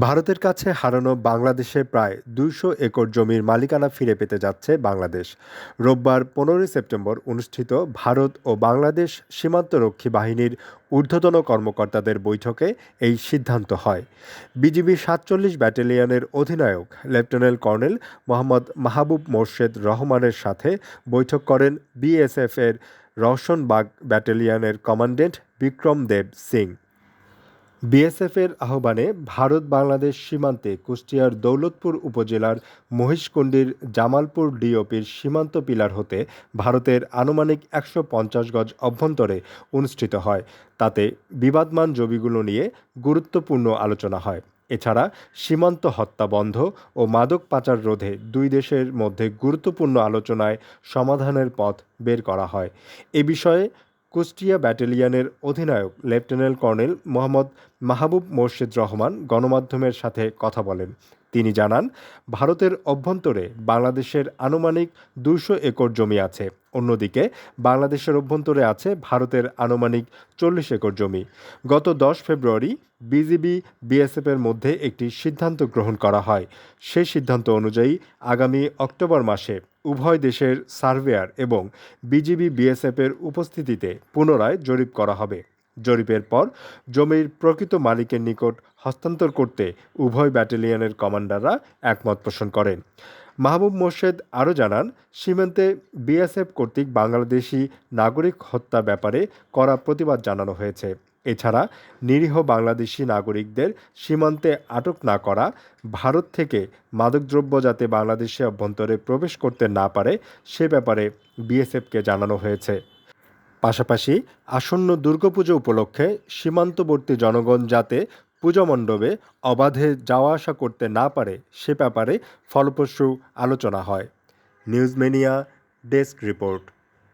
ভারতের কাছে হারানো বাংলাদেশে প্রায় ২০০ একর জমির মালিকানা ফিরে পেতে যাচ্ছে বাংলাদেশ। রোববার ১৫ সেপ্টেম্বর অনুষ্ঠিত ভারত ও বাংলাদেশ সীমান্তরক্ষী বাহিনীর ঊর্ধ্বতন কর্মকর্তাদের বৈঠকে এই সিদ্ধান্ত হয়। বিজিবি ৪৭ ব্যাটালিয়নের অধিনায়ক লেফটেন্যান্ট কর্নেল মোহাম্মদ মাহবুব মোর্শেদ রহমানের সাথে বৈঠক করেন বিএসএফের রওশনবাগ ব্যাটালিয়নের কমান্ড্যান্ট বিক্রম দেব সিং। বিএসএফের আহ্বানে ভারত বাংলাদেশ সীমান্তে কুষ্টিয়ার দৌলতপুর উপজেলার মহিষকুণ্ডির জামালপুর ডিওপির সীমান্ত পিলার হতে ভারতের আনুমানিক ১৫০ গজ অভ্যন্তরে অনুষ্ঠিত হয়। তাতে বিবাদমান জমিগুলো নিয়ে গুরুত্বপূর্ণ আলোচনা হয়। এছাড়া সীমান্ত হত্যা বন্ধ ও মাদক পাচার রোধে দুই দেশের মধ্যে গুরুত্বপূর্ণ আলোচনায় সমাধানের পথ বের করা হয়। এ বিষয়ে কুষ্টিয়া ব্যাটালিয়নের অধিনায়ক লেফটেন্যান্ট কর্নেল মোহাম্মদ মাহবুব মোর্শেদ রহমান গণমাধ্যমের সাথে কথা বলেন। তিনি জানান, ভারতের অভ্যন্তরে বাংলাদেশের আনুমানিক ২০০ একর জমি আছে। অন্যদিকে বাংলাদেশের অভ্যন্তরে আছে ভারতের আনুমানিক ৪০ একর জমি। গত ১০ ফেব্রুয়ারি বিজিবি বিএসএফের মধ্যে একটি সিদ্ধান্ত গ্রহণ করা হয়। সেই সিদ্ধান্ত অনুযায়ী আগামী অক্টোবর মাসে উভয় দেশের সার্ভেয়ার এবং বিজিবি বিএসএফের উপস্থিতিতে পুনরায় জরিপ করা হবে। জরিপের পর জমির প্রকৃত মালিকের নিকট হস্তান্তর করতে উভয় ব্যাটালিয়নের কমান্ডাররা একমত পোষণ করেন। মাহবুব মোর্শেদ আরও জানান, সীমান্তে বিএসএফ কর্তৃক বাংলাদেশি নাগরিক হত্যা ব্যাপারে কড়া প্রতিবাদ জানানো হয়েছে। এছাড়া নিরীহ বাংলাদেশি নাগরিকদের সীমান্তে আটক না করা, ভারত থেকে মাদকদ্রব্য যাতে বাংলাদেশে অভ্যন্তরে প্রবেশ করতে না পারে সে ব্যাপারে বিএসএফকে জানানো হয়েছে। পাশাপাশি আসন্ন দুর্গাপুজো উপলক্ষে সীমান্তবর্তী জনগণ যাতে পূজা মণ্ডপে অবাধে যাওয়া আসা করতে না পারে সে ব্যাপারে ফলপ্রসূ আলোচনা হয়। News mania desk report.